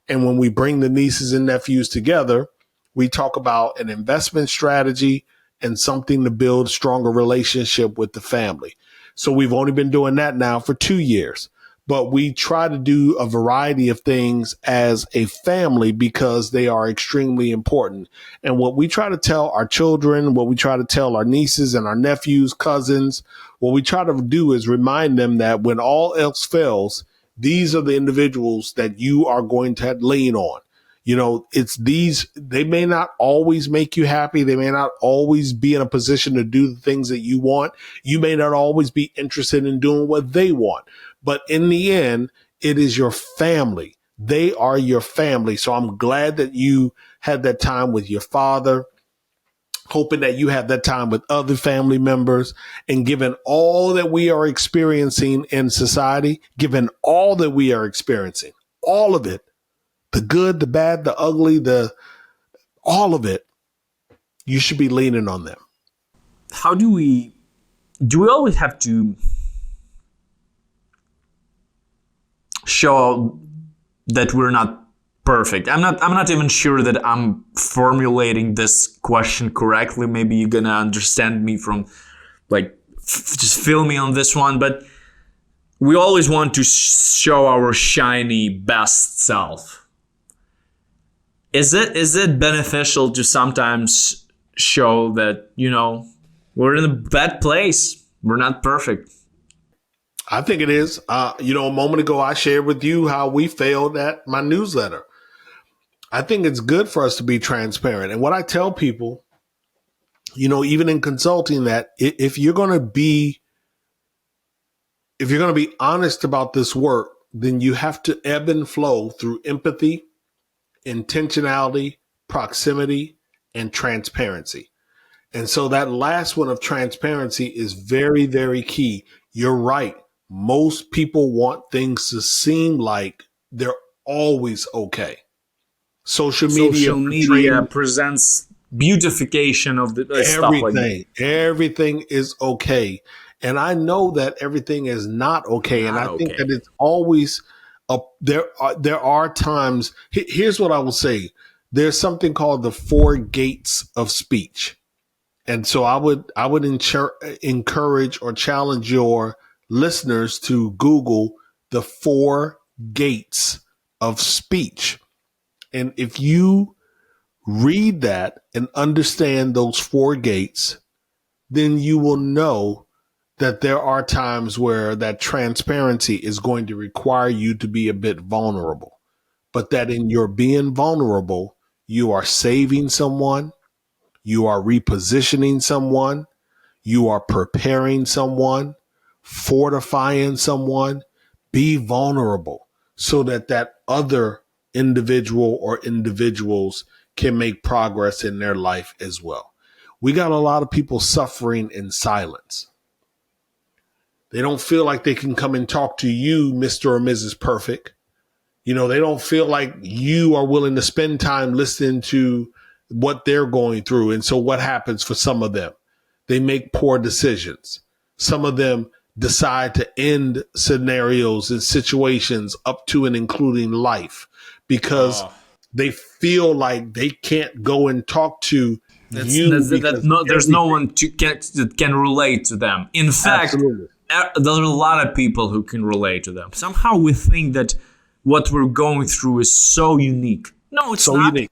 And when we bring the nieces and nephews together, we talk about an investment strategy and something to build stronger relationship with the family. So we've only been doing that now for 2 years, but we try to do a variety of things as a family because they are extremely important. And what we try to tell our children, what we try to tell our nieces and our nephews, cousins, what we try to do is remind them that when all else fails, these are the individuals that you are going to lean on. It's these, they may not always make you happy. They may not always be in a position to do the things that you want. You may not always be interested in doing what they want. But in the end, it is your family. They are your family. So I'm glad that you had that time with your father, hoping that you have that time with other family members. And given all that we are experiencing in society, given all that we are experiencing, all of it, the good, the bad, the ugly, all of it, you should be leaning on them.
How do we always have to show that we're not perfect? I'm not even sure that I'm formulating this question correctly. Maybe you're gonna understand me from just feel me on this one, but we always want to show our shiny best self. Is it beneficial to sometimes show that, we're in a bad place? We're not perfect.
I think it is. A moment ago, I shared with you how we failed at my newsletter. I think it's good for us to be transparent. And what I tell people, even in consulting, that if you're going to be honest about this work, then you have to ebb and flow through empathy, intentionality, proximity, and transparency. And so that last one of transparency is very, very key. You're right. Most people want things to seem like they're always okay. Social media
presents beautification of the
everything.
Stuff like that.
Everything is okay. And I know that everything is not okay. And I think that it's always there are times. Here's what I will say. There's something called the 4 gates of speech. And so I would encourage or challenge your listeners to Google the 4 gates of speech. And if you read that and understand those 4 gates, then you will know that there are times where that transparency is going to require you to be a bit vulnerable, but that in your being vulnerable, you are saving someone, you are repositioning someone, you are preparing someone, fortifying someone. Be vulnerable so that other individual or individuals can make progress in their life as well. We got a lot of people suffering in silence. They don't feel like they can come and talk to you, Mr. or Mrs. Perfect. They don't feel like you are willing to spend time listening to what they're going through. And so what happens for some of them? They make poor decisions. Some of them decide to end scenarios and situations up to and including life because they feel like they can't go and talk to you.
There's no one that can relate to them. In fact, there are a lot of people who can relate to them. Somehow we think that what we're going through is so unique. No, it's not. Unique.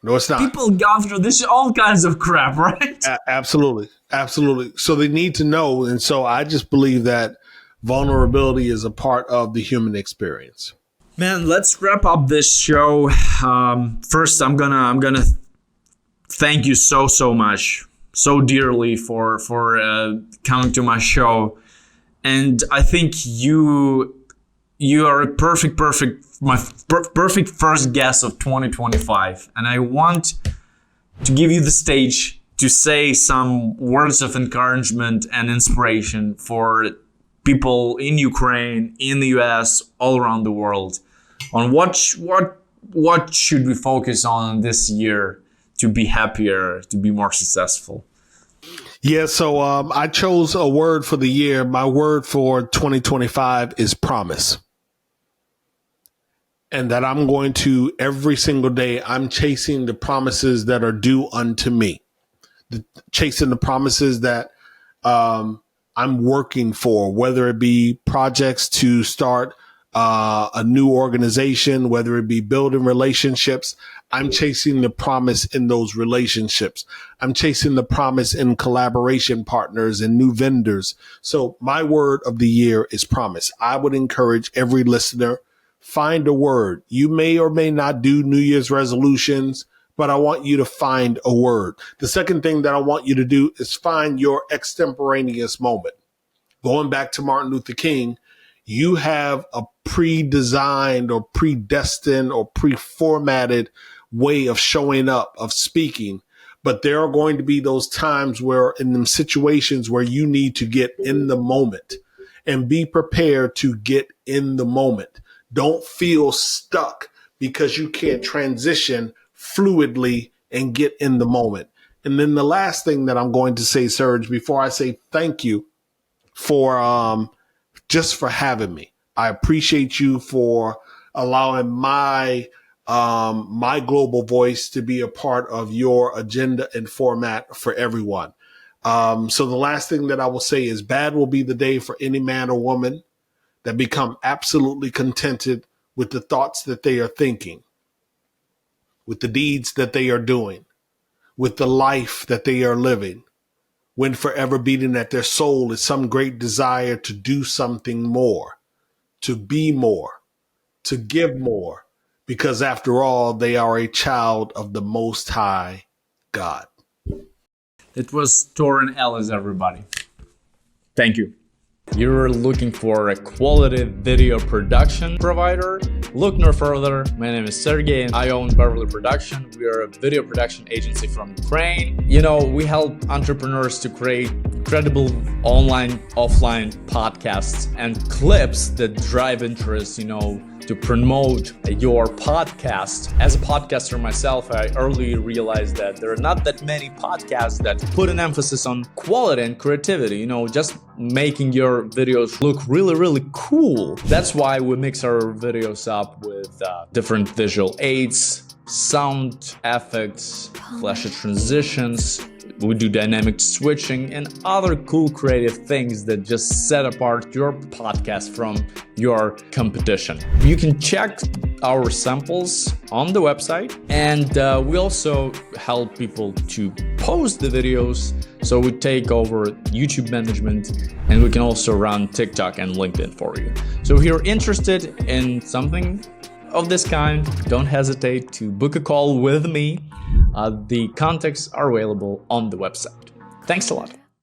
No, it's not.
People go through this all kinds of crap, right?
Absolutely. Absolutely. So they need to know. And so I just believe that vulnerability is a part of the human experience.
Man, let's wrap up this show. First, I'm gonna thank you so much, so dearly for coming to my show. And I think you are a perfect first guest of 2025. And I want to give you the stage to say some words of encouragement and inspiration for people in Ukraine, in the US, all around the world, on what should we focus on this year to be happier, to be more successful.
Yeah, so I chose a word for the year. My word for 2025 is promise. And that I'm going to, every single day, I'm chasing the promises that are due unto me. Chasing the promises that I'm working for, whether it be projects to start a new organization, whether it be building relationships. I'm chasing the promise in those relationships. I'm chasing the promise in collaboration partners and new vendors. So my word of the year is promise. I would encourage every listener, find a word. You may or may not do New Year's resolutions, but I want you to find a word. The second thing that I want you to do is find your extemporaneous moment. Going back to Martin Luther King, you have a pre-designed or predestined or pre-formatted way of showing up, of speaking. But there are going to be those times where in them situations where you need to get in the moment and be prepared to get in the moment. Don't feel stuck because you can't transition fluidly and get in the moment. And then the last thing that I'm going to say, Serge, before I say thank you for just for having me. I appreciate you for allowing my global voice to be a part of your agenda and format for everyone. So the last thing that I will say is bad will be the day for any man or woman that become absolutely contented with the thoughts that they are thinking, with the deeds that they are doing, with the life that they are living, when forever beating at their soul is some great desire to do something more, to be more, to give more, because after all, they are a child of the Most High God.
It was Torin Ellis, everybody. Thank you. You're looking for a quality video production provider? Look no further. My name is Sergey and I own Beverly Production. We are a video production agency from Ukraine. You know, we help entrepreneurs to create credible online, offline podcasts and clips that drive interest, to promote your podcast. As a podcaster myself, I early realized that there are not that many podcasts that put an emphasis on quality and creativity, just making your videos look really, really cool. That's why we mix our videos up with different visual aids, sound effects, flashy transitions. We do dynamic switching and other cool creative things that just set apart your podcast from your competition. You can check our samples on the website, and we also help people to post the videos. So we take over YouTube management, and we can also run TikTok and LinkedIn for you. So if you're interested in something of this kind, don't hesitate to book a call with me. The contacts are available on the website. Thanks a lot.